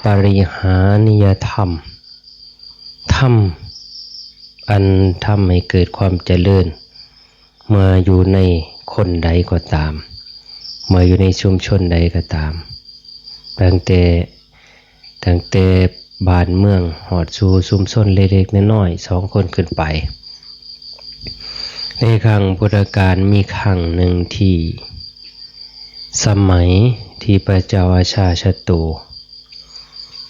ปริหานิยธรรมธรรมอันทำให้เกิดความเจริญเมื่ออยู่ในคนใดก็ตามเมื่ออยู่ในชุมชนใดก็ตามตั้งแต่บ้านเมืองหอดสู่ชุมชนเล็กๆน้อยๆ2 คนขึ้นไปในครั้งพุทธกาลมีครั้งหนึ่งที่สมัยที่พระเจ้าอาชาศัตรู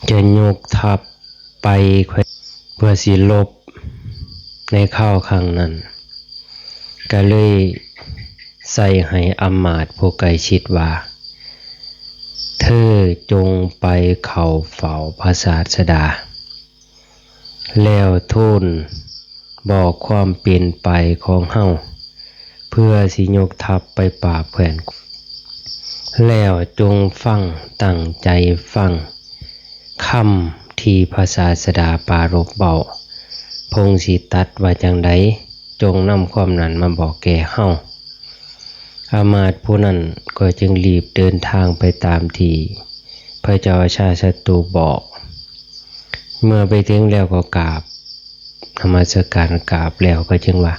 จะยกทัพไปเพื่อสิลบในข้าวครั้งนั้นก็เลยใส่ให้อำมาตย์ผู้ใกล้ชิดว่าเธอจงไปเข้าเฝ้าพระศาสดาแล้วทูลบอกความเปลี่ยนไปของเฮาเพื่อสิยกทัพไปปราบแผ่นแล้วจงฟังตั้งใจฟังคำที่พระศาสดาปรารภเบาพงสิตัดว่าจังใดจงนำความนั้นมาบอกแก่เฮาอามาตย์ผู้นั้นก็จึงรีบเดินทางไปตามที่พระเจ้าอาชาศัตรูบอกเมื่อไปถึงแล้วก็กราบนมัสการกราบแล้วก็จึงว่า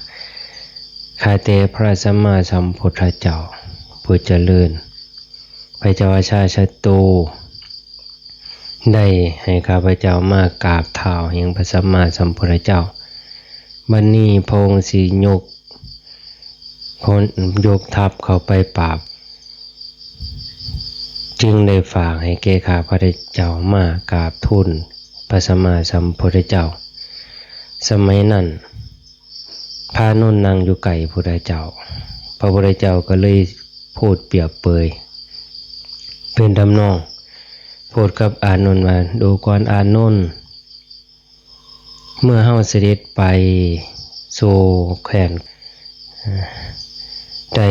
ข้าแต่พระสัมมาสัมพุทธเจ้าผู้เจริญพระเจ้าอาชาศัตรูได้ให้ข้าพเจ้ามากราบเท้าแห่งพระสัมมาสัมพุทธเจ้าบัดนี้พระองค์สิยกทัพเข้าไปปราบจึงได้ฝากให้แก่ข้าพระเจ้ามากราบทูลพระสัมมาสัมพุทธเจ้าสมัยนั้นพระอานนท์นั่งอยู่ใกล้พระพุทธเจ้าพระพุทธเจ้าก็เลยพูดเปรียบเปยเป็นทำนองพูดกับอานนท์ว่าดูก่อนอานนท์เมื่อเฮาเสด็จไปสู่แคว้นได้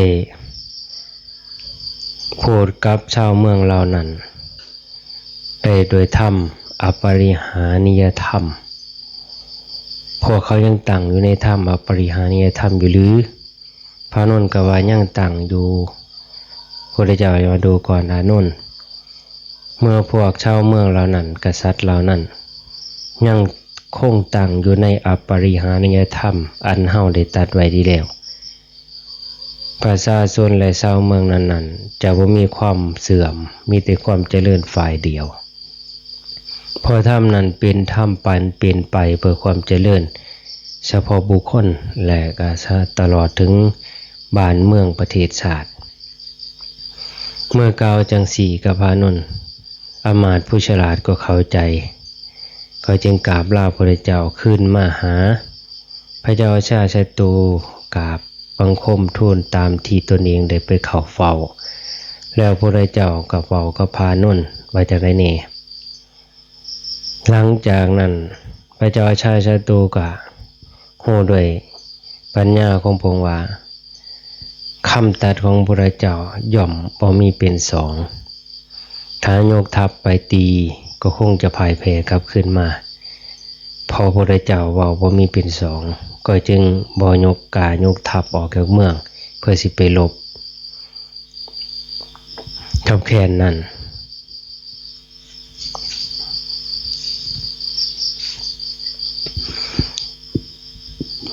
พูดกับชาวเมืองเหล่านั้นได้โดยธรรมอปริหานิยธรรมพวกเขายังตั้งอยู่ในธรรมอปริหานิยธรรมอยู่หรือพระอานนท์ก็ว่ายังตั้งอยู่พระพุทธเจ้ามาดูก่อนอานนท์เมื่อพวกชาวเมืองเหล่านั้นกษัตริย์เหล่านั้นยังคงตั้งอยู่ในอปริหานิยธรรมอันเฮาได้ตรัสไว้ดีแล้วประชาชนและชาวเมืองนั้นจะบ่มีความเสื่อมมีแต่ความเจริญฝ่ายเดียวเพราะธรรมนั้นเป็นธรรมปันเป็นไปเพื่อความเจริญเฉพาะบุคคลและก็ตลอดถึงบ้านเมืองประเทศชาติเมื่อกล่าวจังสี่กับพระอานนท์อมาตย์ผู้ฉลาดก็เข้าใจเขาจึงกราบลาพระพุทธเจ้าขึ้นมาหาพระเจ้าอาชาศัตรูกราบบังคมทูลตามที่ตนเองได้ไปเข้าเฝ้าแล้วพระพุทธเจ้าก็เฝ้ากับพระอานนท์ว่าจังได๋แน่หลังจากนั้นพระเจ้าอาชาศัตรูก็ฮู้ด้วยปัญญาของพระองค์ว่าคำตัดของพระพุทธเจ้าย่อมบ่มีเป็นสองถ้ายกทัพไปตีก็คงจะพ่ายแพ้กลับขึ้นมาพอพระพุทธเจ้าเว้าบ่มีเป็นสองก็จึงบ่ยกทัพออกจากเมืองเพื่อสิไปรบกับแคว้นนั้น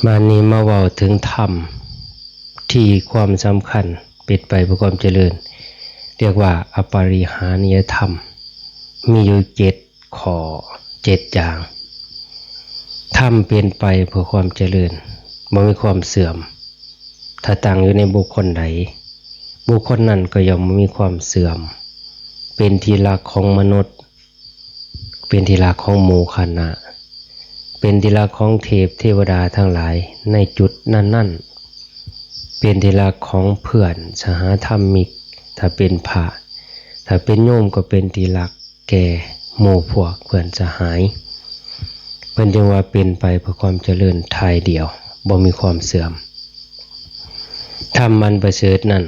มานี้มาเว้าถึงธรรมที่ความสำคัญเป็นไปเพื่อความเจริญเรียกว่าอปริหานิยธรรมมีอยู่7ข้อ7อย่างธรรมเป็นไปเพื่อความเจริญบ่มีความเสื่อมถ้าตั้งอยู่ในบุคคลใดบุคคลนั้นก็ย่อมมีความเสื่อมเป็นที่รักของมนุษย์เป็นที่รักของหมู่คณะเป็นที่รักของเทวดาทั้งหลายในจุดนั้นๆเป็นที่รักของเพื่อนสหธรรมิกถ้าเป็นพระถ้าเป็นโยมก็เป็นที่รักแก่หมู่พวกเพื่อนสหายเพิ่นจึงว่าเป็นไปเพื่อความเจริญทายเดียวบ่มีความเสื่อมธรรมมันประเสริฐนั้น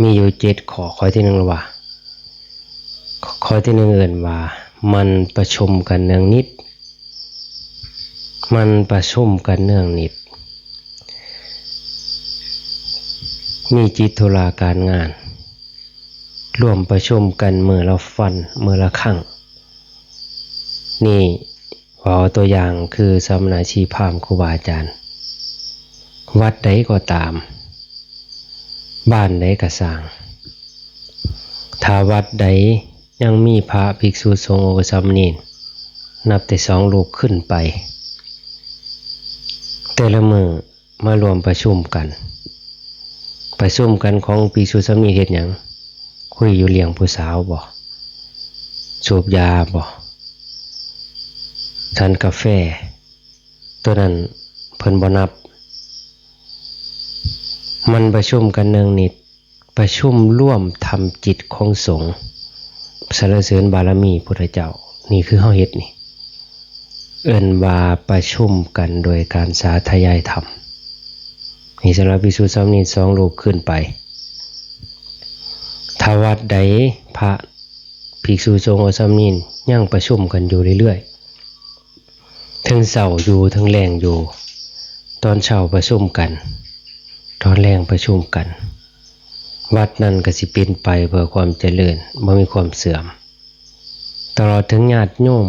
มีอยู่7ข้อข้อที่1ว่าข้อที่1เอิ้นว่ามันประชุมกันเนืองนิดมันประชุมกันเนืองนิดมีจิตธุระการงานร่วมประชุมกันมื้อละฟันมื้อละครั้ง นี่ว่าตัวอย่างคือสมณชีพราหมณ์ครูบาอาจารย์วัดใดก็ตามบ้านใดก็สร้างถ้าวัดใดยังมีพระภิกษุสงฆ์อุปสามเณรนับแต่2 รูปขึ้นไปแต่ละมื้อมารวมประชุมกันของภิกษุสามเณรเฮ็ดหยังคุยอยู่เลี้ยงผู้สาวบ่สูบยาบ่ทานกาแฟตัวนั้นเพิ่นบ่นับมันประชุมกันเนืองนิดประชุมร่วมทำจิตของสงฆ์สรรเสริญบารมีพุทธเจ้านี่คือเฮาเฮ็ดนี่เอิ้นว่าประชุมกันโดยการสาธยายธรรมนี่สำหรับภิกษุสามเณร2 รูปขึ้นไปถ้าวัดใดพระภิกษุสงฆ์สามเณรยังประชุมกันอยู่เรื่อยๆทั้งเช้าอยู่ทั้งแลงอยู่ตอนเช้าประชุมกันตอนแลงประชุมกันวัดนั้นก็สิเป็นไปเพื่อความเจริญบ่มีความเสื่อมตลอดถึงญาติโยม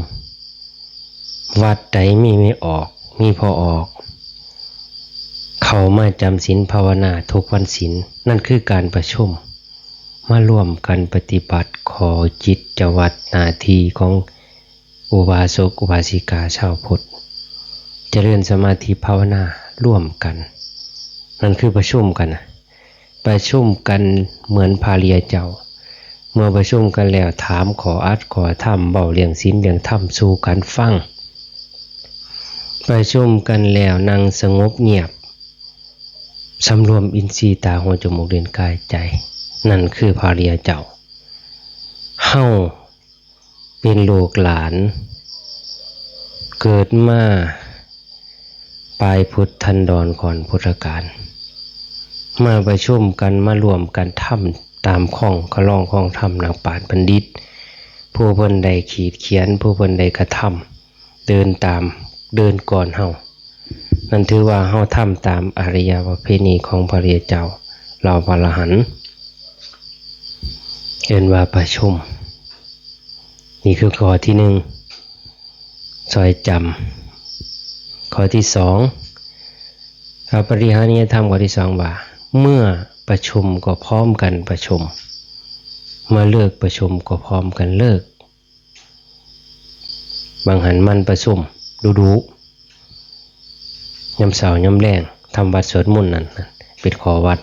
วัดใดมีไม่ออกมีพอออกเขามาจำศีลภาวนาทุกวันศีลนั่นคือการประชุมมาร่วมกันปฏิบัติขอจิตจวัตรหน้าที่ของอุบาสกอุบาสิกาชาวพุทธเจริญสมาธิภาวนาร่วมกันนั่นคือประชุมกันประชุมกันเหมือนพาเรียเจ้าเมื่อประชุมกันแล้วถามขออัดขอธรรมเบาเรื่องศีลเรื่องธรรมสู่กันฟังประชุมกันแล้วนั่งสงบเงียบสำรวมอินทรีย์ตาหูจมูกลิ้นกายใจนั่นคือพาเรียเจ้าเฮาเป็นลูกหลานเกิดมาปลายพุทธันดรก่อนพุทธกาลมาประชุมกันมารวมกันทำตามข้องขล่องข้องธรรมนักปราชญ์บัณฑิตผู้เพิ่นใดขีดเขียนผู้เพิ่นใดกระทำเดินตามเดินก่อนเฮานั่นถือว่าเฮาทำตามอริยประเพณีของพระเรียเจ้าเราพระอรหันต์เรียนว่าประชุมนี่คือข้อที่1ซอยจำข้อที่2อปริหานิยธรรมข้อที่2ว่าเมื่อประชุมก็พร้อมกันประชุมเมื่อเลิกประชุมก็พร้อมกันเลิกบางหันมันประชุมดูยำเสาร์ยำแรงทำวัดสวดมนต์นั่นเป็นขอวัด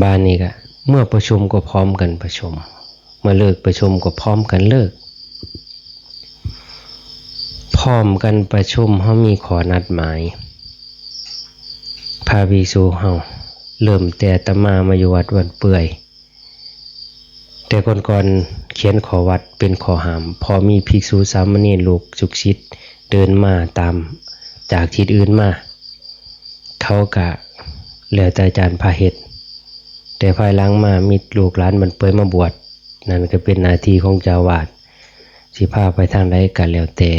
บ้านนี้ก็เมื่อประชุมก็พร้อมกันประชุมเมื่อเลิกประชุมก็พร้อมกันเลิกพร้อมกันประชุมเฮามีขอนัดหมายพาภิกษุเฮาเริ่มแต่อาตมาอยู่วัดวันเปื่อยแต่ก่อนเขียนขอวัดเป็นขอหามพอมีภิกษุสามเณรลูกสุกศิษย์เดินมาตามจากที่อื่นมาเขาก็แล้วแต่อาจารย์พาเฮ็ดแต่ภายหลังมามีลูกหลานมันเปื่อยมาบวชนั่นก็เป็นหน้าที่ของเจ้าวาดสิพาไปทางใดก็แล้วแต่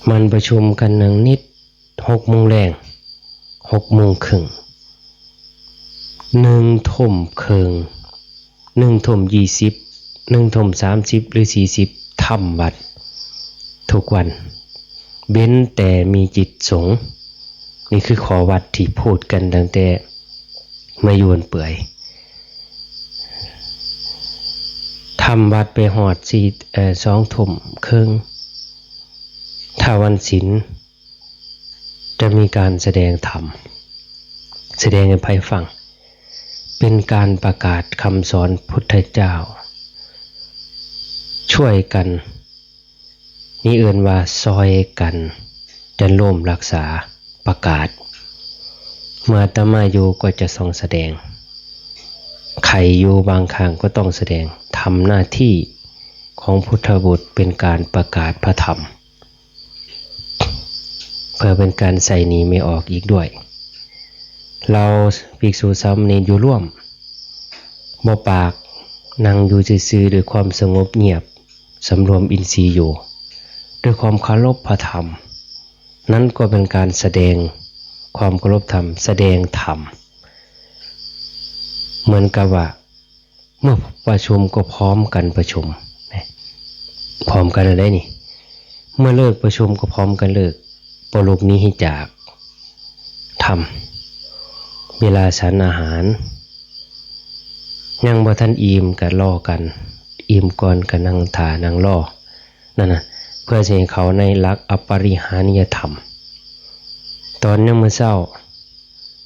มันประชุมกันหนึ่งนิด6 โมงแรง6 โมงครึ่ง1 ทุ่มครึ่ง1 ทุ่ม 20 1 ทุ่ม 30หรือ40ทำวัดทุกวันเบ้นแต่มีจิตสงฆ์นี่คือขอวัดที่พูดกันตั้งแต่มาอยู่วันเปื่อยทำวัดไปหอด2 ทุ่มครึ่งถ้าวันศีลจะมีการแสดงธรรมแสดงให้ไผฟังเป็นการประกาศคำสอนพุทธเจ้าช่วยกันนี่เอื่นว่าซอยกันจะร่วมรักษาประกาศเมื่ออาตมาอยู่ก็จะทรงแสดงใครอยู่บางครั้งก็ต้องแสดงทำหน้าที่ของพุทธบุตรเป็นการประกาศพระธรรมเพื่อเป็นการใส่หนีไม่ออกอีกด้วยเราภิกษุสามเณรอยู่ร่วมบ่ปากนั่งอยู่ซื่อๆด้วยความสงบเงียบสำรวมอินทรีย์อยู่ด้วยความเคารพพระธรรมนั้นก็เป็นการแสดงความเคารพธรรมแสดงธรรมเหมือนกับว่า เมื่อประชุมก็พร้อมกันประชุมพร้อมกันอะไรนี่เมื่อเลิกประชุมก็พร้อมกันเลิกปลุกนี้ให้จากทำเวลาฉันอาหารยังบ่ทันอิ่มก็รอกันอิ่มก่อนก็นั่งท่านั่งรอนั่นน่ะเพื่อจะให้เขาในหลักอปริหานิยธรรมตอนยังมื้อเช้า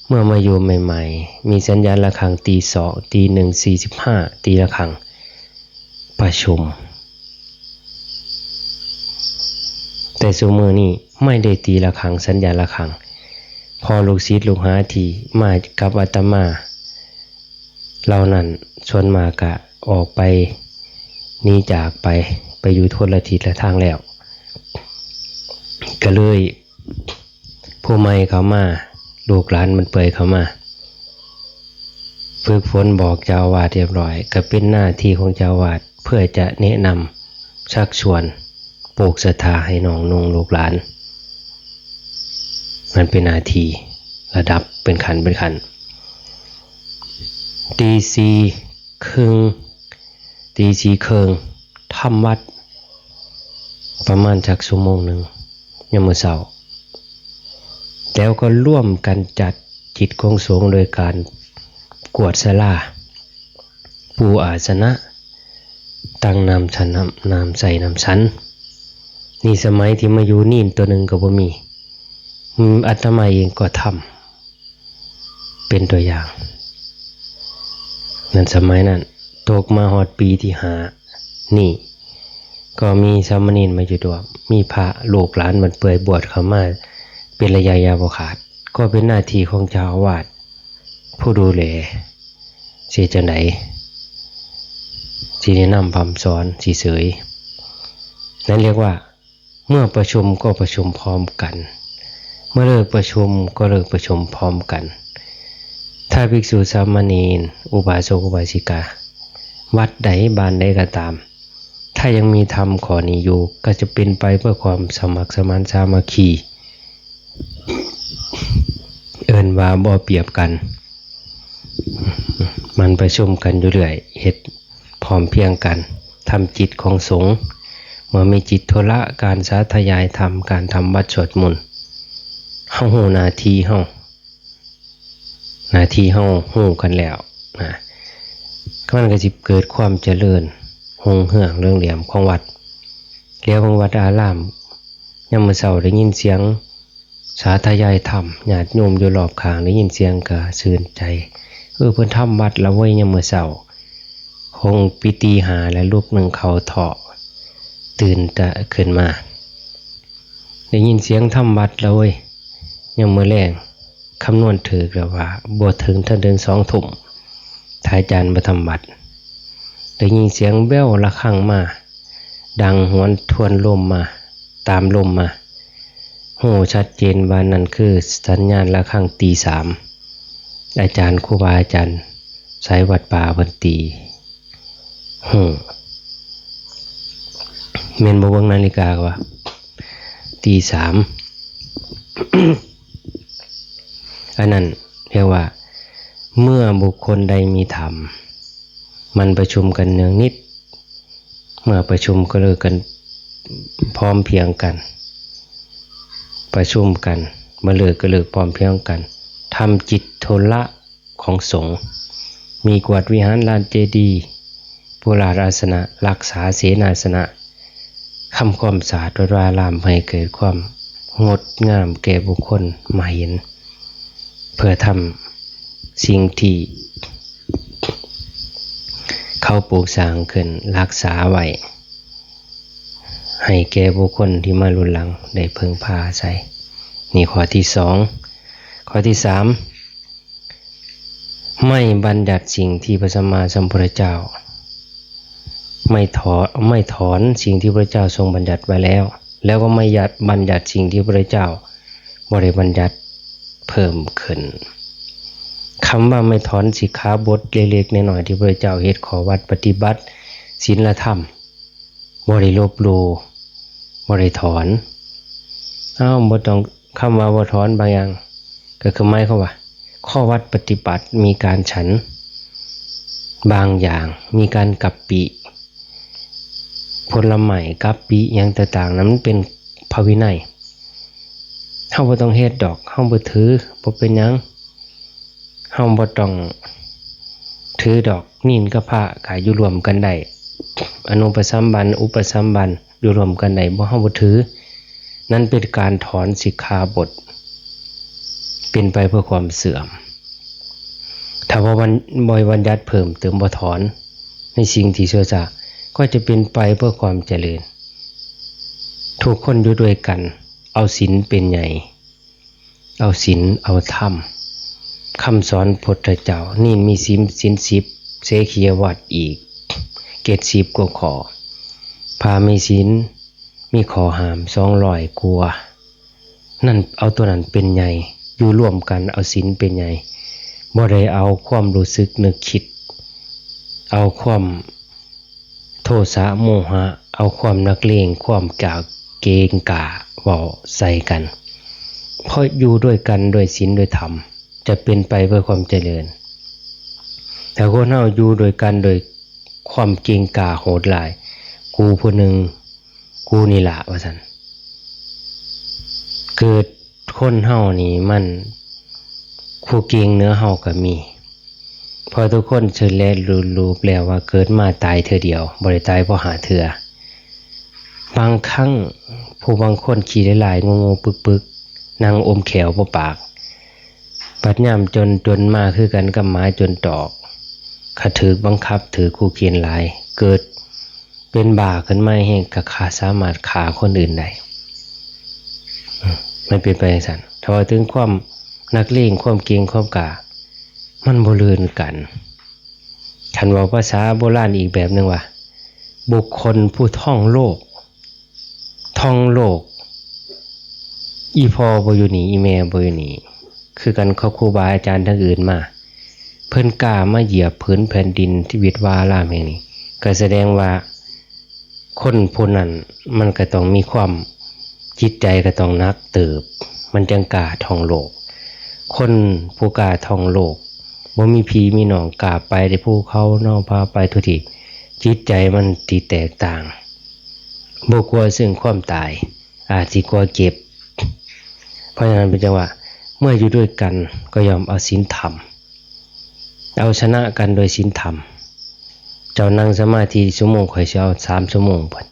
เมื่อมาอยู่ใหม่ๆมีสัญญาณระฆังตีสองตีหนึ่ง45ตีระฆังประชุมแต่ซุมื้อนี้ไม่ได้ตีระฆังสัญญาณระฆังพอลูกศิษย์ลูกหาที่มากับอาตมาเหล่านั้นส่วนมากก็ออกไปหนีจากไปอยู่ทุนละทิศละทางแล้วก็เลยผู้ใหม่เขามาลูกหลานมันเปิดเข้ามาฝึกฝนบอกเจ้าอาวาสเรียบร้อยก็เป็นหน้าที่ของเจ้าอาวาสเพื่อจะแนะนำชักชวนปลูกศรัทธาให้น้องนุ่งลูกหลานมันเป็นหน้าที่ระดับเป็นขันตีสี่ครึ่งทำวัดประมาณจักชั่วโมงหนึ่งยามมื้อเช้าแล้วก็ร่วมกันจัดจิตของสงฆ์โดยการกวดศาลาปูอาสนะตั้งน้ำฉันน้ำใส่น้ำฉันนี่สมัยที่มาอยู่นี่ตัวหนึ่งก็บ่มีอาตมาเองก็ทำเป็นตัวอย่างนั่นสมัยนั้นตกมาฮอดปีที่5นี่ก็มีสามเณรมาอยู่ด้วยมีพระลูกหลานมันเปื่อยบวชเข้ามาเป็นระยะยาวขาดก็เป็นหน้าที่ของเจ้าอาวาสผู้ดูแลสิจังได๋สิแนะนำพร่ำสอนสิเสยนั่นเรียกว่าเมื่อประชุมก็ประชุมพร้อมกันเมื่อเลิกประชุมก็เลิกประชุมพร้อมกันถ้าภิกษุสามเณรอุบาสกอุบาสิกาวัดใดบ้านใดก็ตามถ้ายังมีธรรมข้อนี้อยู่ก็จะเป็นไปเพื่อความสมัครสมานสามัคคีเอิ้นว่าบ่เปรียบกันมันประชุมกันอยู่เรื่อยเฮ็ดพร้อมเพรียงกันทำจิตของสงฆ์เมื่อมีจิตธุระการสาธยายธรรมการทำวัดสวดมนต์เฮาฮู้หน้าที่เฮาฮู้กันแล้วนะมันก็สิเกิดความเจริญหงเหืองเรื่องเหลี่ยมของวัดแล้วของวัดอารามยามมื้อเช้าได้ยินเสียงสาธยายธรรมญาติโยมอยู่รอบข้างได้ยินเสียงก็ชื่นใจเพิ่นทำวัดแล้วเว้ยยามมื้อเช้าคงปิติหาและลูกหนึ่งเขาเถาะตื่นตะขึ้นมาได้ยินเสียงทำวัดแล้วเว้ยยามมื้อแลงคำนวณถูกแล้วว่าบ่ถึง2 ทุ่มถ้าอาจารย์มาทำวัดได้ยินเสียงแว่วระฆังมาดังหวนทวนลมมาตามลมมาโหชัดเจนว่านั่นคือสัญญาณระฆังตี 3อาจารย์ครูบาอาจารย์สายวัดป่าเพิ่นตีแม่นบ่เบิ่งนาฬิกาว่าตี 3 อันนั้นเรียกว่าเมื่อบุคคลใดมีธรรมมันประชุมกันเนืองนิดเมื่อประชุมก็เลิกกันพร้อมเพรียงกันประชุมกันเมื่อเลิกก็เลิกพร้อมเพรียงกันทำจิตโทละของสงฆ์มีกวดวิหารลานเจดีย์ปุราราสนะรักษาเสนาสนะทำความสะอาดวัดวาอารามให้เกิดความงดงามแก่บุคคลมาเห็นเพื่อทำสิ่งที่เขาปลูกสร้างขึ้นรักษาไว้ให้แก่บุคคลที่มารุ่นหลังได้เพิ่งพาอาศัยนี่ข้อที่2ข้อที่3ไม่บัญญัติสิ่งที่พระสัมมาสัมพุทธเจ้าไม่ถอนสิ่งที่พระเจ้าทรงบัญญัติไว้แล้วก็ไม่บัญญัติสิ่งที่พระเจ้าบ่ได้บัญญัติเพิ่มขึ้นคำว่าไม่ถอนสิกขาบทเล็กๆน้อยๆที่พระเจ้าเฮ็ดขอวัดปฏิบัติศีลธรรมบ่ได้ลบหลู่บ่ได้ถอนบ่ต้องคำว่าบ่ถอนบางอย่างก็คือหมายความว่าข้อวัดปฏิบัติมีการฉัน บางอย่างมีการกัปปิผลไม้กัปปิอย่างต่างๆนั้นมันเป็นภวินัยเฮาบ่ต้องเฮ็ดดอกเฮาบ่ถือบ่เป็นหยังเฮาบ่ต้องถือดอกนีนกับพระก็อยู่รวมกันได้อนุปสัมบันอุปสัมบันอยู่รวมกันได้บ่เฮาบ่ถือนั่นเป็นการถอนสิกขาบทเป็นไปเพื่อความเสื่อมถ้าว่าบ่บัญญัติเพิ่มเติมบ่ถอนในสิ่งที่ชั่วช้าก็จะเป็นไปเพื่อความเจริญทุกคนอยู่ด้วยกันเอาศีลเป็นใหญ่เอาศีลเอาธรรมคำสอนพุทธเจ้านี่มีศีล10เสขียวัตรอีกเกต10กว่าข้อพามีศีลมีข้อห้าม200กว่านั่นเอาตัวนั้นเป็นใหญ่อยู่ร่วมกันเอาศีลเป็นใหญ่บ่ได้เอาความรู้สึกนึกคิดเอาความโทสะโมหะเอาความนักเลงความกล่าวเกงกาเว้าใส่กันเพราะอยู่ด้วยกันด้วยศีลด้วยธรรมจะเป็นไปเพื่อความเจริญแต่คนเฮาอยู่โดยกันโดยความเกงกาโหดหลายกูผู้หนึ่งกูนี่ล่ะว่าซั่นเกิดคนเฮานี่มันผู้เก่งเหนือเฮาก็มีพอทุกคนเชิญแล้วรู้แล้วว่าเกิดมาตายเทื่อเดียวบ่ได้ตายเพราะหาเทื่อบางครั้งผู้บางคนขี้หลายๆงงๆปึกๆนั่งอมแขวบ่ปากปัดย่ำจนมาคือกันกับหมาจนตอกขาถือบังคับถือคู่เคียนหลายเกิดเป็นบ้าขึ้นมาแห่งกะขาสามารถฆ่าคนอื่นได้มันเป็นไปอย่างนั้นถ้าว่าถึงความนักเลงความเก่งความกล้ามันบ่ลืนกันคันว่าภาษาโบราณอีกแบบนึงว่าบุคคลผู้ท่องโลกอีพ่อบ่อยู่นี่อีแม่บ่อยู่นี่คือกันครูบาอาจารย์ทั้งอื่นมาเพิ่นกล้ามาเหยียบพื้นแผ่นดินที่วิตวารามแห่งนี้ก็แสดงว่าคนผู้นั้นมันก็ต้องมีความจิตใจก็ต้องหนักเติบมันจังกล้าท่องโลกคนผู้กล้าท่องโลกบ่มีพี่มีน้องกล้าไปได้ภูเขาน้องพาไปทุกที่จิตใจมันที่แตกต่างบ่กลัวซึ่งความตายอาจสิกลัวเจ็บเพราะฉะนั้นเป็นจังว่าเมื่ออยู่ด้วยกันก็ยอมเอาศีลธรรมเอาชนะกันโดยศีลธรรมเจ้านั่งสมาธิชั่วโมงข่อยสิเอา3ชั่วโมงพุ่น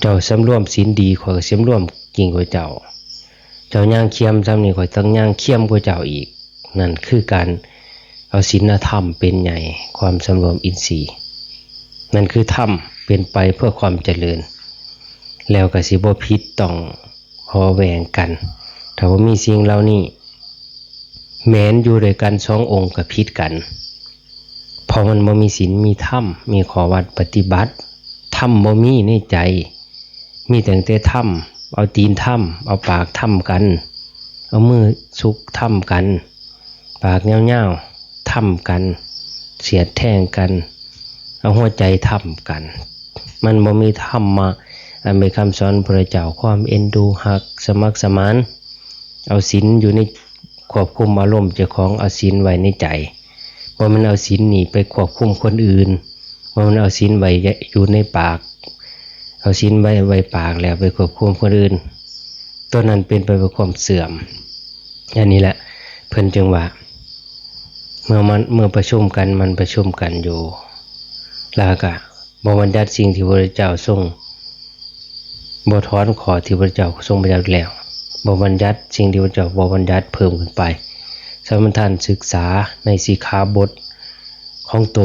เจ้าสำรวมศีลดีข่อยก็สำรวมยิ่งกว่าเจ้าย่างเคียมซ้ำนี่ข่อยต้องย่างเคียมกว่าเจ้าอีกนั่นคือการเอาศีลธรรมเป็นใหญ่ความสำรวมอินทรีย์นั่นคือธรรมเป็นไปเพื่อความเจริญแล้วก็สิบ่ผิดต้องพอแหวงกันถ้าว่ามีสิ่งเหล่านี้แม้นอยู่ด้วยกัน2องค์ก็ผิดกันเพราะมันบ่มีศีลมีธรรมมีข้อวัดปฏิบัติธรรมบ่มีในใจมีแต่ธรรมเอาตีนธรรมเอาปากธรรมกันเอามือซุกธรรมกันปากยาวๆธรรมกันเสียดแทงกันเอาหัวใจธรรมกันมันบ่มีธรรมมาอันเป็นคำสอนพระเจ้าความเอ็นดูหักสมัครสมานเอาศีลอยู่ในควบคุมอารมณ์เจ้าของเอาศีลไว้ในใจบ่มันเอาศีลนี่ไปควบคุมคนอื่นบ่มันเอาศีลไว้อยู่ในปากเอาศีลไว้ปากแล้วไปควบคุมคนอื่นตัวนั้นเป็นไปเพื่อความเสื่อมอันนี้แหละเพิ่นจึงว่าเมื่อประชุมกันมันประชุมกันอยู่แล้วก็บ่บัญญัติสิ่งที่พระเจ้าทรงบ่ถอนข้อที่พระเจ้าทรงบัญญัติแล้วบ่บัญญัติสิ่งที่พระเจ้าบ่บัญญัติเพิ่มขึ้นไปสมณท่านศึกษาในสิกขาบทของโต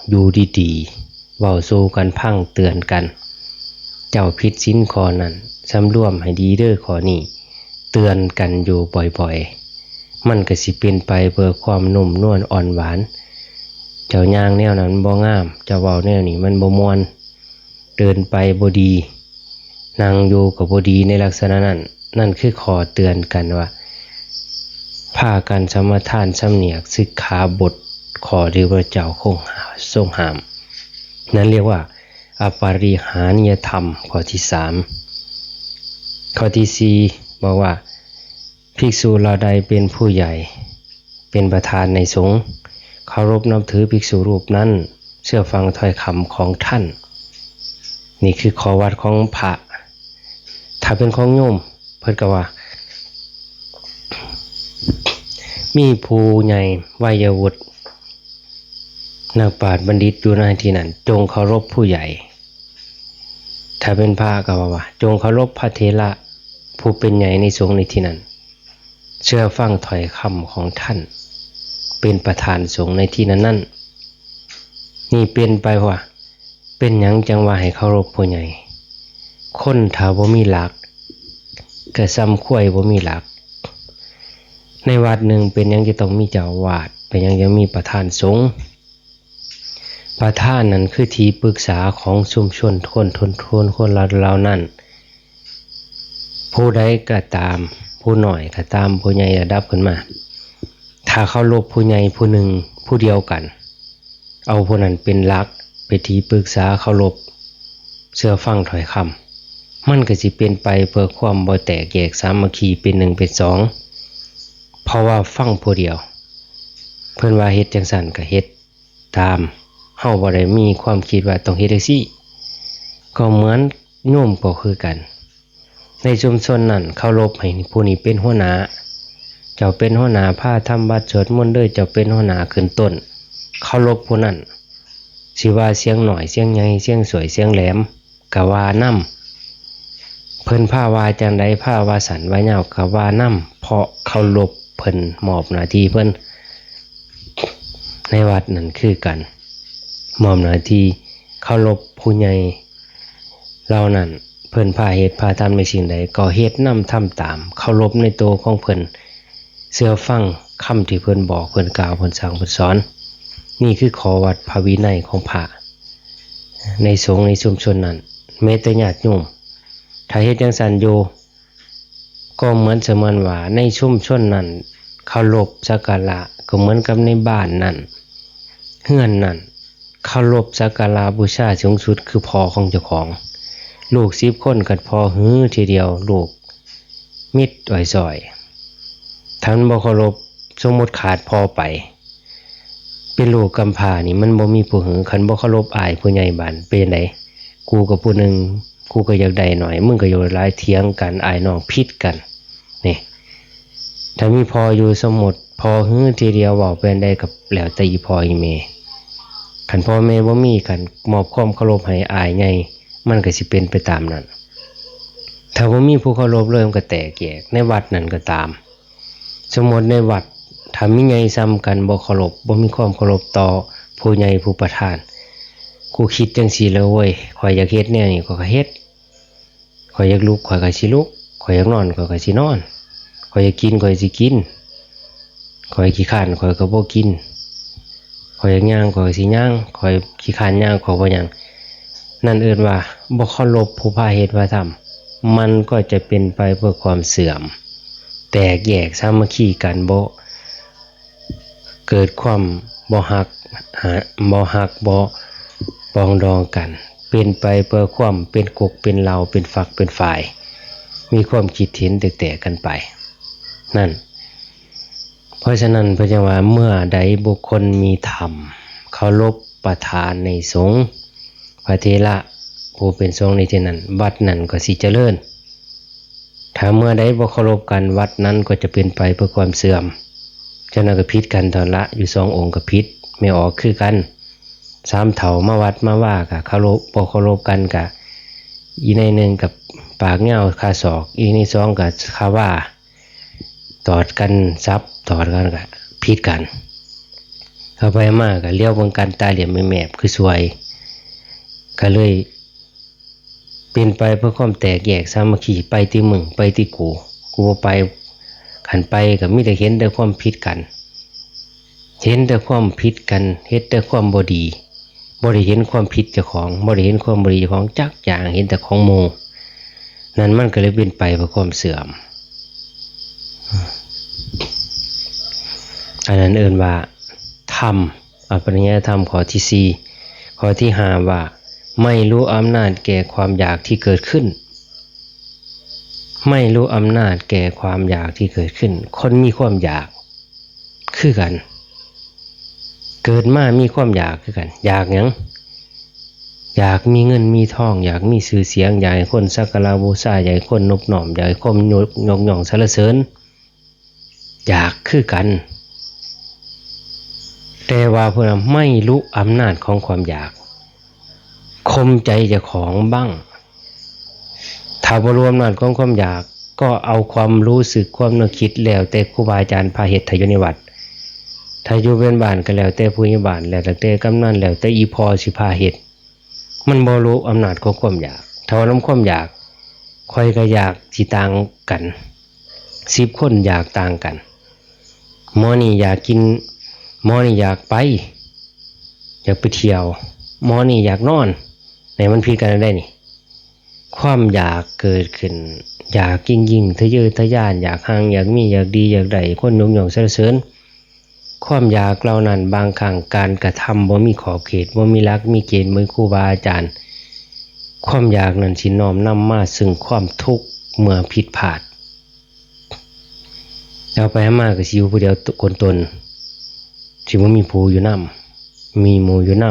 อยู่ดีๆเว้าสู่กันพังเตือนกันเจ้าผิดศีลข้อนั้นสำรวมให้ดีเด้อข้อนี้เตือนกันอยู่บ่อยๆมันก็สิเป็นไปเพื่อความนุ่มนวลอ่อนหวานเจ้าย่างแนวนั้นบ่งามเจ้าเว้าแนวนี้มันบ่ม่วนเดินไปบ่ดีนั่งอยู่ก็บ่ดีในลักษณะนั้นนั่นคือข้อเตือนกันว่าพากันสมาทานสำเนียกสิกขาบทข้อที่พระเจ้าทรงห้ามนั้นเรียกว่าอปาริหานิยธรรมข้อที่3ข้อที่4บอกว่าภิกษุเหล่าใดเป็นผู้ใหญ่เป็นประธานในสงฆ์ เคารพนับถือภิกษุรูปนั้นเชื่อฟังถ้อยคำของท่านนี่คือข้อวัดของพระถ้าเป็นของโยมเพิ่นก็ว่ามีผู้ใหญ่วัยวุฒินักปราชญ์บัณฑิตอยู่ในที่นั้นจงเคารพผู้ใหญ่ถ้าเป็นพระก็ว่าจงเคารพพระเถระผู้เป็นใหญ่ในสงฆ์ในที่นั้นเชื่อฟังถ้อยคำของท่านเป็นประธานสงฆ์ในที่นั้นนั่นนี่เป็นไปว่าเป็นหยังจังว่าให้เคารพผู้ใหญ่คนถ้าบ่มีหลักก็ซ้ำข้วยบ่มีหลักในวัดหนึ่งเป็นหยังจะต้องมีเจ้าอาวาสเป็นหยังจะมีประธานสงฆ์ประธานนั้นคือที่ปรึกษาของชุมชนคนเรานั้นผู้ใดก็ตามผู้หน่อยก็ตามผู้ใหญ่ระดับขึ้นมาถ้าเคารพผู้ใหญ่ผู้หนึ่งผู้เดียวกันเอาผู้นั้นเป็นหลักเป็นที่ปรึกษาเคารพเชื่อฟังถ้อยคำมันก็สิเป็นไปเพื่อความบ่แตกแยกสามัคคีเป็นหนึ่งเป็นสองเพราะว่าฟังผู้เดียวเพิ่นว่าเฮ็ดจังซั่นก็เฮ็ดตามเฮาบ่ได้มีความคิดว่าต้องเฮ็ดจังซี่ก็เหมือนโยมก็คือกันในชุมชนนั้นเคารพให้ผู้นี้เป็นหัวหน้าเจ้าเป็นหัวหน้าพาทำวัดสวดมนต์เด้อเจ้าเป็นหัวหน้าขึ้นต้นเคารพผู้นั้นสิว่าเสียงหน่อยเสียงใหญ่เสียงสวยเสียงแหลมก็ว่านำเพิ่นพาวาจังได๋พาวาสันว่ายาวก็ว่านำเพราะเคารพเพิ่นมอบหน้าที่เพิ่นในวัดนั่นคือกันมอบหน้าที่เคารพผู้ใหญ่เหล่านั้นเพิ่นพาเฮ็ดพาทำในสิ่งใดก็เฮ็ดนำทำตามเคารพในตัวของเพิ่นเชื่อฟังคำที่เพิ่นบอกเพิ่นกล่าวเพิ่นสั่งเพิ่นสอนนี่คือข้อวัดพระวินัยของพระในสงฆ์ในชุมชนนั้นแม้แต่ญาติโยมถ้าเฮ็ดจังซั่นอยู่ก็เหมือนเสมือนว่าในชุมชนนั้นเคารพสักการะก็เหมือนกับในบ้านนั้นเฮือนนั้นเคารพสักการะบูชาสูงสุดคือพ่อของเจ้าของลูก10คนกัดพอหื้อทีเดียวลูกมิดอ้อยซอยท่านบ่เคารพสมมุติขาดพ่อไปเป็นลูกกำพร้านี่มันบ่มีผู้หื้อคันบ่เคารพอายผู้ใหญ่บ้านเป็นจังไดกูกับผู้หนึงกูก็อยากได้หน่อยมึงก็อยู่หลายเถียงกันอายน้องผิดกันนี่ถ้ามีพ่ออยู่สมมุติพ่อหื้อทีเดียวเว้าเป็นได้กับแล้วแต่อีพ่ออีแม่คันพ่อแม่บ่มีกันมอบความเคารพให้อายใหญ่มันก็สิเป็นไปตามนั้นถ้าบ่มีผู้เคารพเลยมันก็แตกแยกในวัดนั้นก็ตามสมมุติในวัดถ้ามีใหญ่ซ้ำกันบ่เคารพบ่มีความเคารพต่อผู้ใหญ่ผู้ประธานกูคิดจังซี่แล้วเว้ยข้อยอยากเฮ็ดแนวนี้ข้อยก็เฮ็ดข้อยอยากลุกข้อยก็สิลุกข้อยอยากนอนข้อยก็สินอนข้อยอยากกินข้อยสิกินข้อยขี้คร้านข้อยก็บ่กินข้อยอยากย่างข้อยก็สิย่างข้อยขี้คร้านย่างข้อยบ่ย่างนั่นเอิ้นว่าบ่เคารพผู้พาเฮ็ดว่าทำมันก็จะเป็นไปเพื่อความเสื่อมแตกแยกสามัคคีกันบ่เกิดความบ่ฮักบ่ปองดองกันเป็นไปเพื่อความเป็นกกเป็นเหล่าเป็นฝักเป็นฝ่ายมีความคิดเห็นแตกกันไปนั่นเพราะฉะนั้นพระเจ้าว่าเมื่อใดบุคคลมีธรรมเคารพประธานในสงฆ์พระเถระผู้เป็นสงฆ์ในที่นั้นวัดนั้นก็สิเจริญถ้าเมื่อใดบ่เคารพกันวัดนั้นก็จะเป็นไปเพื่อความเสื่อมฉะนั้นก็ผิดกันตอนละอยู่2องค์ก็ผิดไม่ออกคือกัน3เฒ่ามาวัดมาว่าก็เคารพบ่เคารพกันก็อีในหนึ่งกับปากเหง้าคาศอกอีใน2ก็คาว่าตอดกันซับตอดกันก็ผิดกันเข้าไปมากก็เลี้ยวเบิ่งกันตาเหลี่ยมแมบคือสวยก็เลยเป็นไปเพื่อความแตกแยกสามัคคีไปที่มึงไปที่กูบ่ไปขันไปก็มีแต่เห็นแต่ความผิดกันเห็นแต่ความผิดกันเฮ็ดแต่ความบ่ดีบ่ได้เห็นความผิดเจ้าของบ่ได้เห็นความบ่ดีของจักอย่างเห็นแต่ของหมู่นั่นมันก็เลยเป็นไปเพื่อความเสื่อมอันนั้นเอิ้นว่าธรรมอปริญญาธรรมข้อที่4ข้อที่5ว่าไม่รู้อำนาจแก่ความอยากที่เกิดขึ้นไม่รู้อำนาจแก่ความอยากที่เกิดขึ้นคนมีความอยากคือกัน เกิดมามีความอยากคือกันอยากหยังอยากมีเงินมีทองอยากมีชื่อเสียงอยากให้คนสักการะบูชาอยากให้คนนบน้อมอยากให้คนยกย่องสรรเสริญอยากคือกันแต่ว่าพวกเราไม่รู้อำนาจของความอยากข่มใจเจ้าของบ้างถ้าบ่รู้อำนาจของความอยากก็เอาความรู้สึกความนึกคิดแล้วแต่ครูบาอาจารย์พาเฮ็ดถ้าอยู่ในวัดถ้าอยู่เป็นบ้านก็แล้วแต่ผู้ใหญ่บ้านแล้วแต่กำนันแล้วแต่อีพ่อสิพาเฮ็ดมันบ่รู้อำนาจของความอยากถ้าว่านำความอยากข่อยก็อยากสิต่างกัน10คนอยากต่างกันหมอนี่อยากกินหมอนี่อยากไปเที่ยวหมอนี่อยากนอนไหนมันผิดกันได้นี่ความอยากเกิดขึ้นอยากยิ่งทะเยอทะยานอยากห่างอยากมีอยากดีอยากได้คนยกย่องสรรเสริญความอยากเหล่านั้นบางครั้งการกระทำบ่มีขอบเขตบ่มีหลักมีเกณฑ์เหมือนครูบาอาจารย์ความอยากนั้นสิน้อมนำมาซึ่งความทุกข์เมื่อผิดพลาดเอาไปมาก็สิอยู่ผู้เดียวคนตนสิบ่มีผู้อยู่นำมีหมู่อยู่น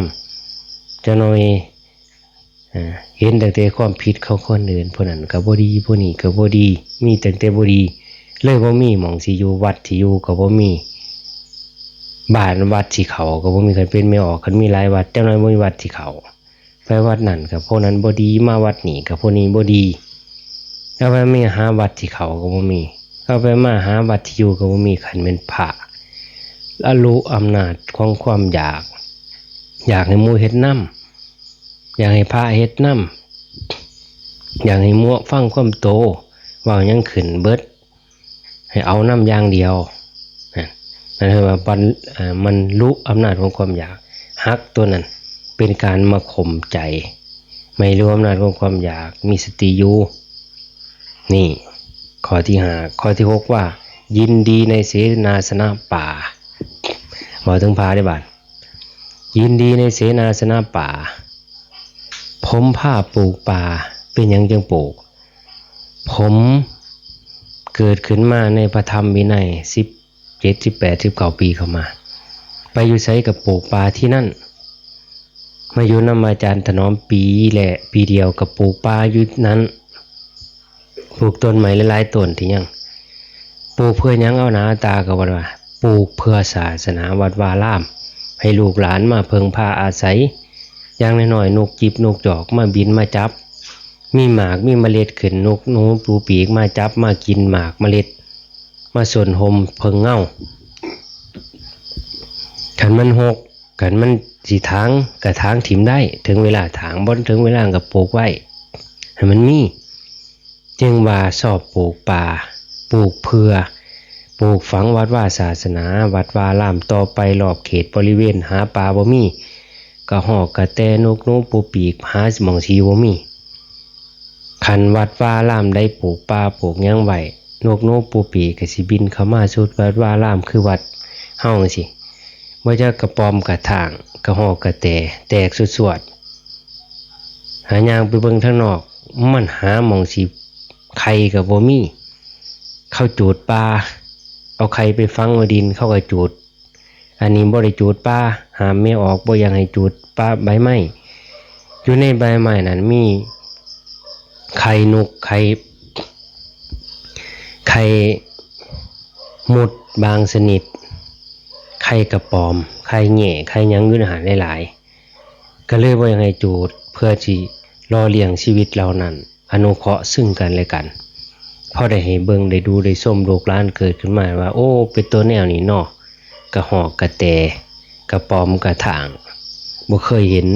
ำจะน้อยเห็นแต่ความผิดเขาคนอื่นผู้นั้นก็บ่ดีผู้นี้ก็บ่ดีมีแต่บ่ดีเลยบ่มีหม่องสิอยู่วัดสิอยู่ก็บ่มีบ้านวัดสิเข้าก็บ่มีใครเป็นไม่ออกคันมีหลายวัดจังได๋บ่มีวัดสิเข้าไปวัดนั้นก็พวกนั้นบ่ดีมาวัดนี้ก็พวกนี้บ่ดีเอาไปมีหาวัดสิเข้าก็บ่มีเอาไปมาหาวัดที่อยู่ก็บ่มีคันเป็นพระรู้อำนาจของความอยากให้หมู่เฮ็ดนำอยากให้พระเฮ็ดนำอยากให้หมู่ฟังความโตว่ายังขึ้นเบิดให้เอานำอย่างเดียวนั่นคือว่ามันรู้อำนาจของความอยากฮักตัวนั้นเป็นการมาข่มใจไม่รู้อำนาจของความอยากมีสติอยู่นี่ข้อที่5ข้อที่6ว่ายินดีในเสนาสนะป่าบอกถึงพาได้บาดยินดีในเสนาสนะป่าผมผ้าปลูกป่าเป็นหยังจึงปลูกผมเกิดขึ้นมาในพระธรรมวินัย17 18 19ปีเข้ามาไปอยู่ไสกับปลูกป่าที่นั่นมาอยู่นำอาจารย์ถนอมปีแหละปีเดียวกับปลูกป่าอยู่นั้นปลูกต้นไม้หลายๆต้นที่ยังปลูกเพื่อยังเอาหน้าตากับว่าปลูกเพื่อศาสนาวัดวารามให้ลูกหลานมาเพิ่งพาอาศัยอย่างน้อยๆนกจิบนกจอกมาบินมาจับมีหมากมีเมล็ดขึ้นนกหนูปูปีกมาจับมากินหมากเมล็ดมาส่วนหมเพิ่งเง่าขันมันหกขันมันสีทางกระทางถิ่มได้ถึงเวลาถางบนถึงเวลากับปลูกไว้ให้มันมีจึงว่าสอบปลูกป่าปลูกเพื่อปลูกฝังวัดว่าศาสนาวัดวารามต่อไปรอบเขตบริเวณหาป่าบ่มีกระหอกกระแตนกนูปูปีกหาหม่องสีบ่มีขันวัดวารามได้ปลูกป่าปลูกหยังไว้นกนูปูปีกก็สิบินเข้ามาสู่วัดวารามคือวัดเฮาสิบ่จะกระปอมกระถางกระหอกกระแตกสวดๆหายางไปเบิ่งทางนอกมันหาหม่องสิไข่ก็บ่มีเข้าจูดป่าเอาไข่ไปฝังไว้ดินเข้าก็จูดอันนี้บ่ได้จูดป่าหามไม่ออกบ่อยากให้จูดป่าใบไม้อยู่ในใบไม้นั้นมีไข่นกไข่มุดบางชนิดไข่กระปอมไข่แหน่ไข่หยังอยู่ในอาหารหลายๆก็เลยบ่อยากให้จูดเพื่อที่รอเลี้ยงชีวิตเรานั้นอนุเคราะห์ซึ่งกันและกันพอได้ให้เบิ่งได้ดูได้ส้มลูกหลานเกิดขึ้นมาว่าโอ้เป็นตัวแนวนี้เนาะกระหอกกระแตกระปอมกระถางบ่เคยเห็น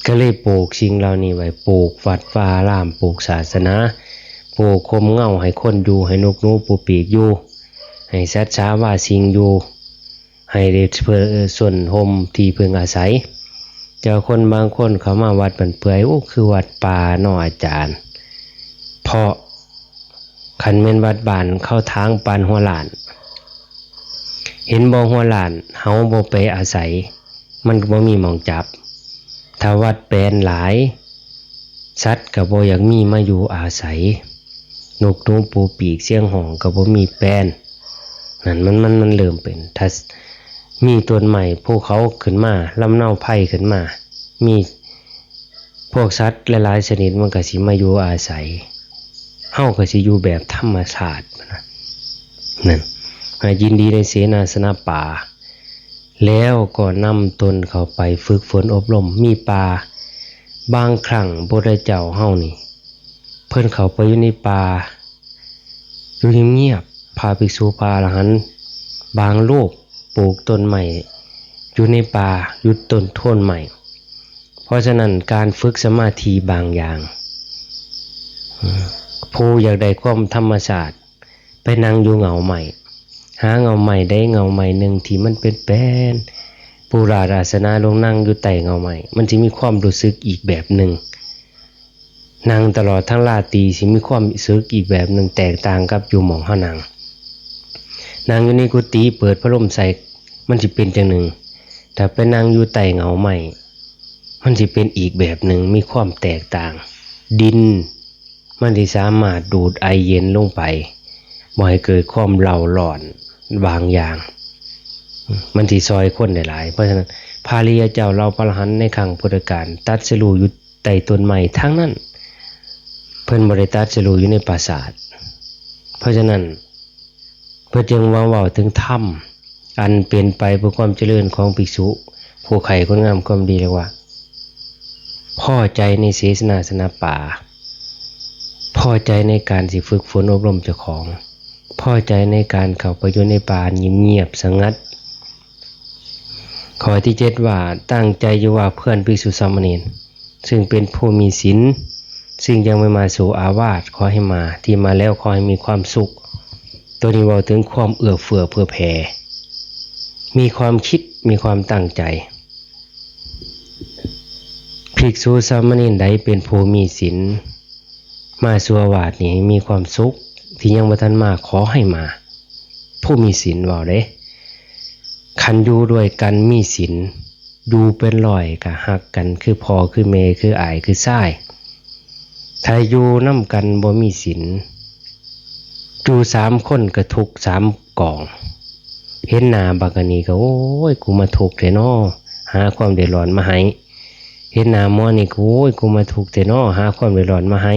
ก็เลยปลูกสิ่งเหล่านี้ไว้ปลูกวัดวารามปลูกศาสนาปลูกคมเงาให้คนอยู่ให้นกนูปูปีกอยู่ให้สัตว์ช้าว่าสิงอยู่ให้ได้เพื่อส่วนห่มที่พึงอาศัยเจ้าคนบางคนเขามาวัดบันเปื่อยโอ้คือวัดป่าเนาะอาจารย์เพราะคันแม่นวัดบ้านเข้าทางปานหัวหลานเห็นบ่หัวหลานเฮาบ่ไปอาศัยมันก็บ่มีหม่องจับถ้าวัดแปลนหลายสัตว์ก็บ่อยากมีมาอยู่อาศัยนกนูปูปีกเสียงห้องก็บ่มีแปลนนั่นมันเริ่มเป็นถ้า มีต้นใหม่ภูเขาขึ้นมาลำเนาไผ่ขึ้นมามีพวกสัตว์หลายๆชนิดมันก็สิมาอยู่อาศัยเฮาก็สิอยู่แบบธรรมชาตินั่นยินดีในเสนาสนะป่าแล้วก็นำตนเข้าไปฝึกฝนอบรมมีป่าบางครั้งพระพุทธเจ้าเฮานี่เพิ่นเข้าไปอยู่ในป่าอยู่เงียบๆพาภิกษุพาอรหันต์บางรูปปลูกต้นใหม่อยู่ในป่าอยู่ต้นโท่นใหม่เพราะฉะนั้นการฝึกสมาธิบางอย่างผู้อยากได้ความธรรมชาติไปนั่งอยู่เงาใหม่หาเงาใหม่ได้เงาใหม่หนึ่งที่มันเป็นแป้นปูราศาสนาลงนั่งอยู่ใต้เงาใหม่มันจะมีความรู้สึกอีกแบบหนึ่งนั่งตลอดทั้งราตรีสิมีความรู้สึกอีกแบบหนึ่งแตกต่างกับอยู่หม่องเฮานั่งอยู่ในกุฏิเปิดพัดลมใส่มันจะเป็นจังหนึ่งแต่ไปนั่งอยู่ใต้เงาใหม่มันจะเป็นอีกแบบหนึ่งมีความแตกต่างดินมันที่สามารถดูดไอเย็นลงไปบ่ให้เกิดความเล่าร้อนบางอย่างมันที่ซอยคนได้หลายเพราะฉะนั้นพาริยเจ้าเราพระอรหันต์ในครั้งพุทธกาลตัดสรู้อยู่ใต้ต้นไม้ทั้งนั้นเพิ่นบ่ได้ตัดสรู้อยู่ในปราสาทเพราะฉะนั้นเพื่อจึงเว้าถึงธรรมอันเป็นไปเพื่อความเจริญของภิกษุผู้ใคร่คนงามความดีเรียกว่าพอใจในเสนาสนะป่าพอใจในการสิฝึกฝนอบรมเจ้าของพอใจในการเข้าไปอยู่ในป่าเงียบๆสงัดข้อที่7ว่าตั้งใจอยู่ว่าเพื่อนภิกษุสามเณรซึ่งเป็นผู้มีศีลซึ่งยังไม่มาสู่อาวาสขอให้มาที่มาแล้วขอให้มีความสุขตัวนี้บอกถึงความเอื้อเฟื้อเผื่อแผ่มีความคิดมีความตั้งใจภิกษุสามเณรใดเป็นผู้มีศีลมาสู่อาวาสนี้มีความสุขที่ยังบ่ทันมาขอให้มาผู้มีศีลว่าเด้คันอยู่ด้วยกันมีศีลดูเป็นร้อยก็ฮักกันคือพ่อคือแม่คืออ้ายคือชายถ้าอยู่นำกันบ่มีศีลอยู่3คนก็ทุกข์3กองเห็นหน้าบักอันนี้ก็โอ้ยกูมาทุกข์แท้น้อหาความเดือดร้อนมาให้เห็นหน้าหมอนี่กูโอ้ยกูมาทุกข์แท้น้อหาความเดือดร้อนมาให้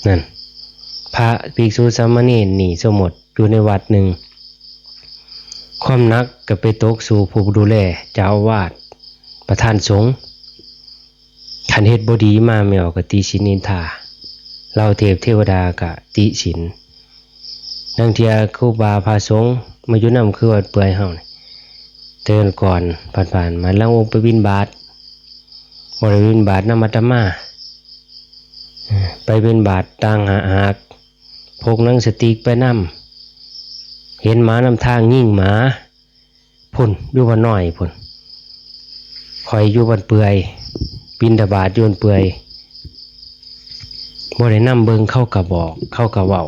นั่นพระภิกษุสามเณรนี่สมมติอยู่ในวัดหนึ่งความนักก็ไปตกสู่ผู้ดูแลเจ้าอาวาสประธานสงฆ์ขันเฮ็ดบ่ดีมาไม่ออกก็ติฉินนินทาเราเทวดาก็ติฉินนังเทียครูบาพาสงฆ์มาอยู่นำคือวัดเปื่อยเฮาเตือนก่อนผ่านมาแล้วองค์ไปบิณฑบาตบ่ได้บิณฑบาตนำอาตมาไปบิณฑบาตต่างหากพกหนังสติ๊กไปนำเห็นหมานำทางยิ่งหมาพุ่นอยู่บ่น้อยพุ่นคอยอยู่บ่เปื่อยบิณฑบาตอยู่บ่เปื่อยบ่ได้นำเบิ่งเข้าก็บอกเข้าก็เว้า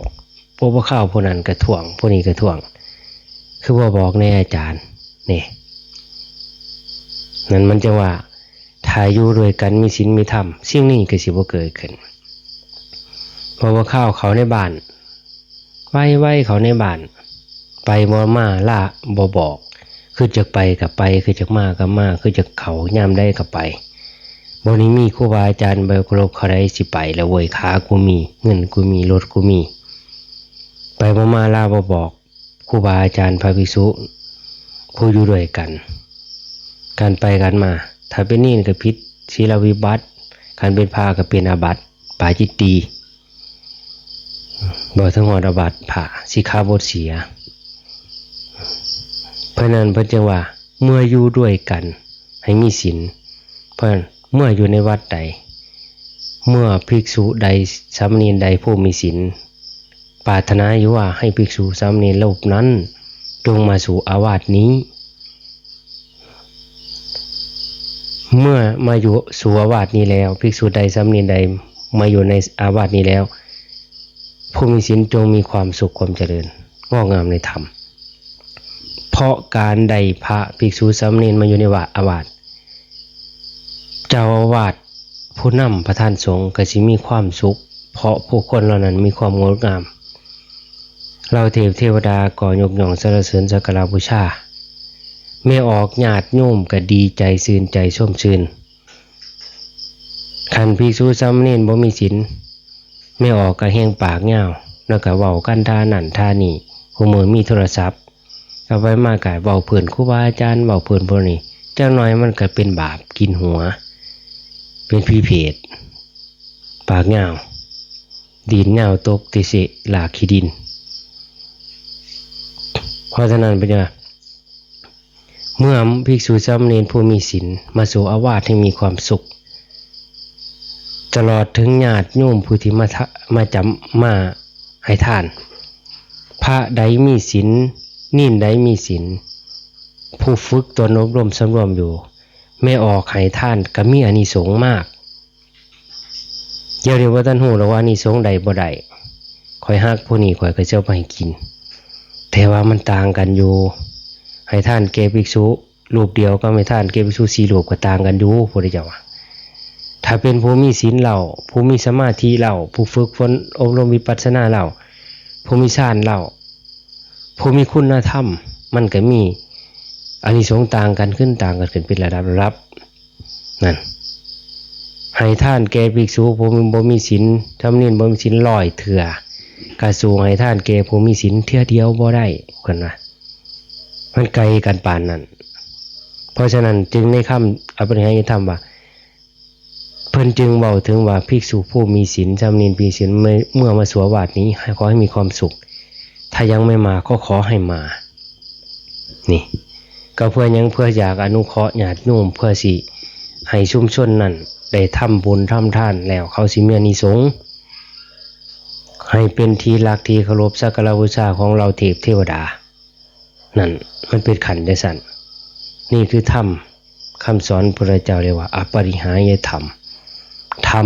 พวกบ่เข้าผู้นั้นก็ท่วงผู้นี้ก็ท่วงคือบ่บอกในอาจารย์นี่นั่นมันจะว่าถ้าอยู่ด้วยกันมีศีลมีธรรมสิ่งนี้ก็สิบ่เกิดขึ้นเพราะว่าเขาในบ้านไว้เขาในบ้านไปบ่มาล่าบ่บอกคือจะไปก็ไปคือจะมาก็มาคือจะเขายามได้ก็ไปบ่นี้มีครูบาอาจารย์บ่เคารพเขาได้สิไปแล้วเว้ยขากูมีเงินกูมีรถกูมีไปบ่มาล่าบ่บอกครูบาอาจารย์พระภิกษุผู้อยู่ด้วยกันการไปกันมาถ้าเป็นนี่ก็ผิดศีลวิบัติการเป็นพาก็เป็นอาบัติปาจิตตีบ่ทั้งหอดอาบัติพระสิกขาบทเสียเพราะนั้นเพิ่นจึงว่าเมื่ออยู่ด้วยกันให้มีศีลเพราะนั้นเมื่ออยู่ในวัดใดเมื่อภิกษุใดสามเณรใดผู้มีศีลปรารถนาอยู่ว่าให้ภิกษุสามเณรรูปนั้นจงมาสู่อาวาสนี้เมื่อมาอยู่สู่อาวาสนี้แล้วภิกษุใดสามเณรใดมาอยู่ในอาวาสนี้แล้วผู้มีศีลจงมีความสุขความเจริญงอกงามในธรรมเพราะการใดพระภิกษุสามเณรมาอยู่ในอาวาสเจ้าอาวาสผู้นำประธานสงฆ์ก็สิมีความสุขเพราะผู้คนเหล่านั้นมีความงดงามเราเทวดาก่อยกย่องสรรเสริญสักการะบูชา ไม่ออกญาติโยมก็ดีใจชื่นใจชมชื่นคันภิกษุสามเณรบ่มีศีลไม่ออกก็แห้งปากยาวแล้วก็เว้ากันท่านั่นท่านี่ผู้มือมีโทรศัพท์เอาไว้มากายเว้าเพิ่นครูบาอาจารย์เว้าเพิ่นพวกนี้จักหน่อยมันก็เป็นบาปกินหัวเป็นผีเพศปากยาวดินยาวตกติสิหลากขี้ดินเพราะฉะนั้นเป็นว่าเมื่อภิกษุสามเณรผู้มีศีลมาสู่อาวาสให้มีความสุขตลอดถึงญาติโยมผู้ที่มาจำมาให้ทานพระใดมีศีลนิ่นใดมีศีลผู้ฝึกตนอบรมสำรวมอยู่ไม่ออกให้ทานก็มีอานิสงส์มากเดี๋ยวว่าท่านหูแล้วว่าอานิสงส์ใดบ่ได้ข่อยฮักผู้นี้ข่อยก็จะเอาไปให้กินแต่ว่ามันต่างกันอยู่ให้ท่านแก่ภิกษุรูปเดียวก็ไม่ท่านแก่ภิกษุ4รูปก็ต่างกันอยู่พุทธเจ้าถ้าเป็นผู้มีศีลเราผู้มีสมาธิเราผู้ฝึกฝนอบรมวิปัสสนาเราผู้มีฌานเราผู้มีคุณธรรมมันก็มีอานิสงส์ต่างกันขึ้นเป็นระดับนั่นให้ท่านแก่ภิกษุผู้บ่มีศีลทำเนียนบ่มีศีล100เทื่อกะสู่ให้ท่านแก่ผู้มีศีลเทื่อเดียวบ่ได้เพิ่นว่ามันไกลกันปานนั้นเพราะฉะนั้นจึงในคำอภินิหารธรรมว่าเพิ่นจึงเว้าถึงว่าภิกษุผู้มีศีลทำเนียนมีศีลเมื่อมาสู่อาวาสนี้ขอให้มีความสุขถ้ายังไม่มาก็ขอให้มานี่ก็เพื่อยังเพื่ออยากอนุเคราะห์ญาติโยมเพื่อสิให้ชุมชนนั้นได้ทำบุญทำทานแล้วเขาสิมีอานิสงส์ให้เป็นที่รักที่เคารพสักการะบูชาของเราเทพเทวดานั่นมันเป็นขันธ์จังซั่นนี่คือธรรมคำสอนพระเจ้าเรียกว่าอปริหายธรรม